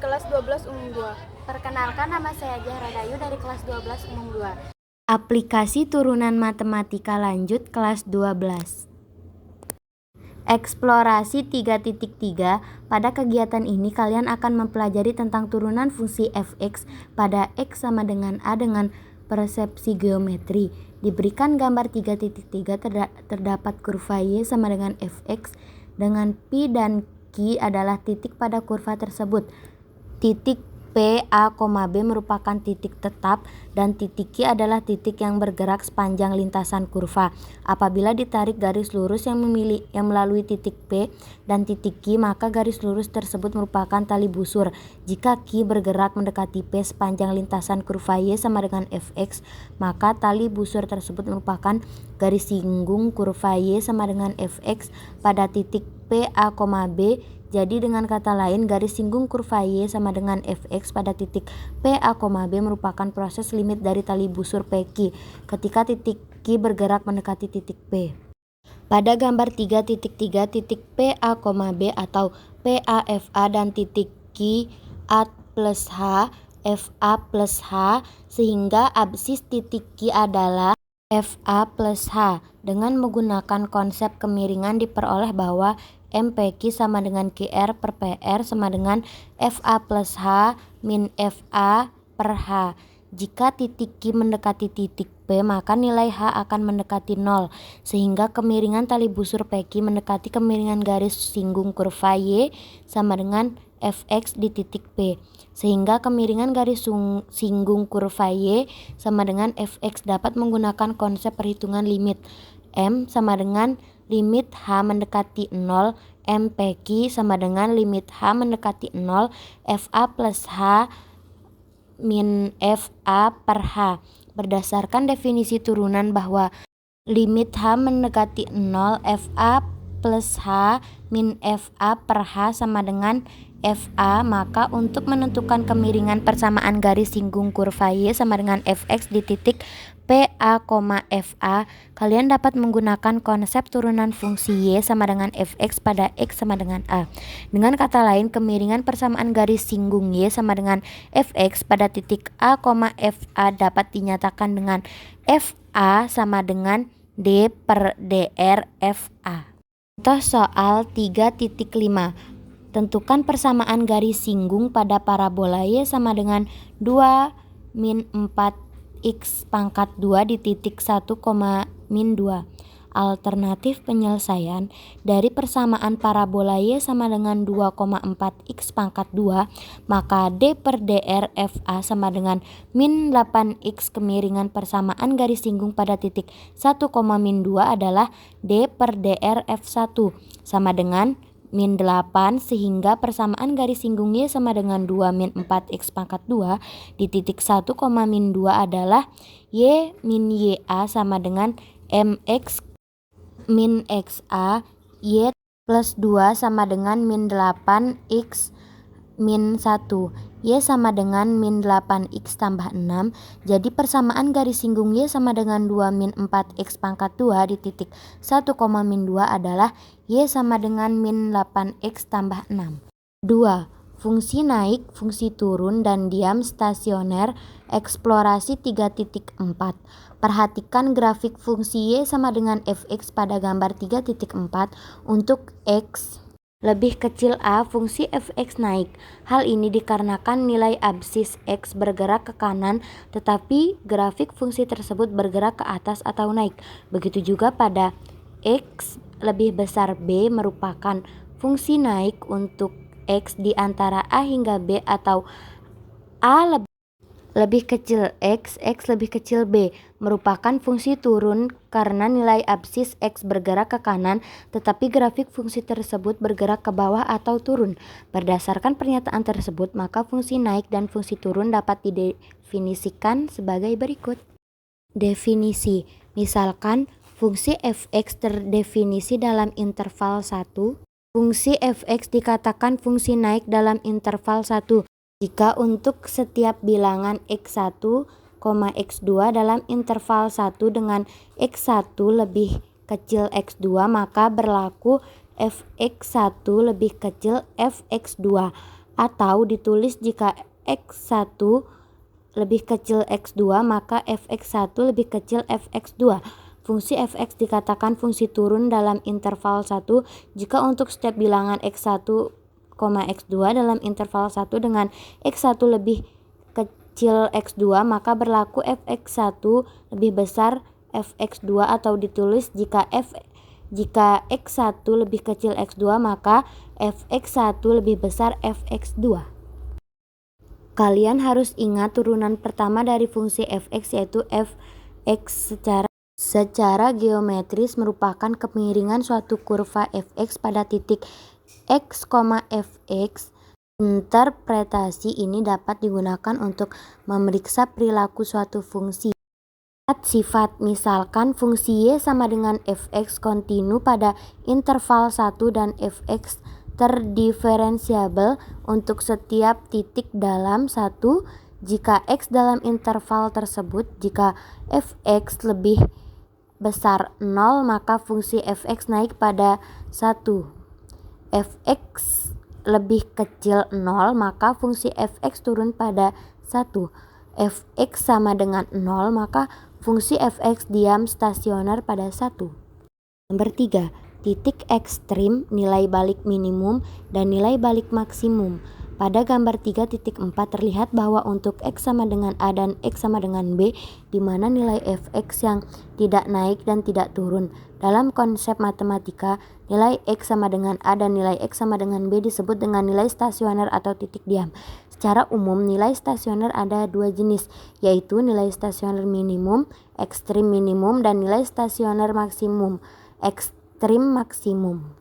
kelas 12 umum 2. Perkenalkan, nama saya Zahra Dayu dari kelas 12 umum 2. Aplikasi turunan matematika lanjut kelas 12. Eksplorasi 3.3. Pada kegiatan ini kalian akan mempelajari tentang turunan fungsi fx pada x sama dengan a dengan persepsi geometri. Diberikan gambar 3.3 terdapat kurva y sama dengan fx dengan pi dan q adalah titik pada kurva tersebut. Titik P, A, B merupakan titik tetap dan titik Q adalah titik yang bergerak sepanjang lintasan kurva. Apabila ditarik garis lurus yang melalui titik P dan titik Q, maka garis lurus tersebut merupakan tali busur. Jika Q bergerak mendekati P sepanjang lintasan kurva Y sama dengan Fx, maka tali busur tersebut merupakan garis singgung kurva Y sama dengan Fx pada titik P, A, B. Jadi dengan kata lain, garis singgung kurva Y sama dengan Fx pada titik P, A, B merupakan proses limit dari tali busur PQ ketika titik Q bergerak mendekati titik P. Pada gambar 3.3, titik P, A, B atau PAFA dan titik Q, A plus H, FA plus H, sehingga absis titik Q adalah FA plus H. Dengan menggunakan konsep kemiringan diperoleh bahwa MPQ sama dengan QR per PR sama dengan FA plus H min FA per H. Jika titik Q mendekati titik P, maka nilai H akan mendekati 0, sehingga kemiringan tali busur PQ mendekati kemiringan garis singgung kurva Y sama dengan Fx di titik P, sehingga kemiringan garis singgung kurva Y sama dengan Fx dapat menggunakan konsep perhitungan limit M sama dengan limit H mendekati 0, MPQ sama dengan limit H mendekati 0, FA plus H min FA per H. Berdasarkan definisi turunan bahwa limit H mendekati 0, FA plus H min FA per H sama dengan FA, maka untuk menentukan kemiringan persamaan garis singgung kurva Y sama dengan Fx di titik PA, FA, kalian dapat menggunakan konsep turunan fungsi Y sama dengan Fx pada X sama dengan A. Dengan kata lain, kemiringan persamaan garis singgung Y sama dengan Fx pada titik A, FA dapat dinyatakan dengan FA sama dengan D per DR FA. Contoh soal 3.5. Tentukan persamaan garis singgung pada parabola Y sama dengan 2 min 4x pangkat 2 di titik 1, min 2. Alternatif penyelesaian dari persamaan parabola Y sama dengan 2,4x pangkat 2, maka D per DR FA sama dengan min 8x. Kemiringan persamaan garis singgung pada titik 1, min 2 adalah D per DR F1 sama dengan min 8, sehingga persamaan garis singgung Y sama dengan 2 min 4x pangkat 2 di titik 1, min 2 adalah Y min YA sama dengan MX min XA, Y plus 2 sama dengan min 8x min 1, Y sama dengan min 8x tambah 6. Jadi persamaan garis singgung Y sama dengan 2 min 4x pangkat 2 di titik 1, min 2 adalah Y sama dengan min 8x tambah 6. 2. Fungsi naik, fungsi turun, dan diam stasioner. Eksplorasi 3.4. Perhatikan grafik fungsi Y sama dengan Fx pada gambar 3.4. Untuk X lebih kecil A, fungsi Fx naik. Hal ini dikarenakan nilai absis X bergerak ke kanan, tetapi grafik fungsi tersebut bergerak ke atas atau naik. Begitu juga pada X lebih besar B merupakan fungsi naik untuk X di antara A hingga B, atau A lebih kecil X lebih kecil B merupakan fungsi turun karena nilai absis X bergerak ke kanan, tetapi grafik fungsi tersebut bergerak ke bawah atau turun. Berdasarkan pernyataan tersebut, maka fungsi naik dan fungsi turun dapat didefinisikan sebagai berikut. Definisi. Misalkan fungsi Fx terdefinisi dalam interval 1. Fungsi Fx dikatakan fungsi naik dalam interval 1 jika untuk setiap bilangan x1, x2 dalam interval 1 dengan x1 lebih kecil x2, maka berlaku Fx1 lebih kecil Fx2. Atau ditulis jika x1 lebih kecil x2 maka fx1 lebih kecil fx2. Fungsi fx dikatakan fungsi turun dalam interval 1 jika untuk setiap bilangan x1, x2 dalam interval 1 dengan x1 lebih kecil x2 maka berlaku fx1 lebih besar fx2 atau ditulis jika x1 lebih kecil x2 maka fx1 lebih besar fx2. Kalian harus ingat turunan pertama dari fungsi fx yaitu fx secara geometris merupakan kemiringan suatu kurva fx pada titik x, fx. Interpretasi ini dapat digunakan untuk memeriksa perilaku suatu fungsi. Sifat misalkan fungsi y sama dengan fx kontinu pada interval 1 dan fx terdiferensiabel untuk setiap titik dalam 1 jika x dalam interval tersebut. Jika fx lebih besar 0 maka fungsi fx naik pada 1. Fx lebih kecil 0 maka fungsi fx turun pada 1. Fx sama dengan 0 maka fungsi fx diam stasioner pada 1. Nomor 3. Titik ekstrim, nilai balik minimum, dan nilai balik maksimum. Pada gambar 3.4 terlihat bahwa untuk x sama dengan A dan x sama dengan B, di mana nilai fx yang tidak naik dan tidak turun. Dalam konsep matematika, nilai x sama dengan A dan nilai x sama dengan B disebut dengan nilai stasioner atau titik diam. Secara umum, nilai stasioner ada dua jenis, yaitu nilai stasioner minimum, ekstrim minimum, dan nilai stasioner maksimum, ekstrim maksimum.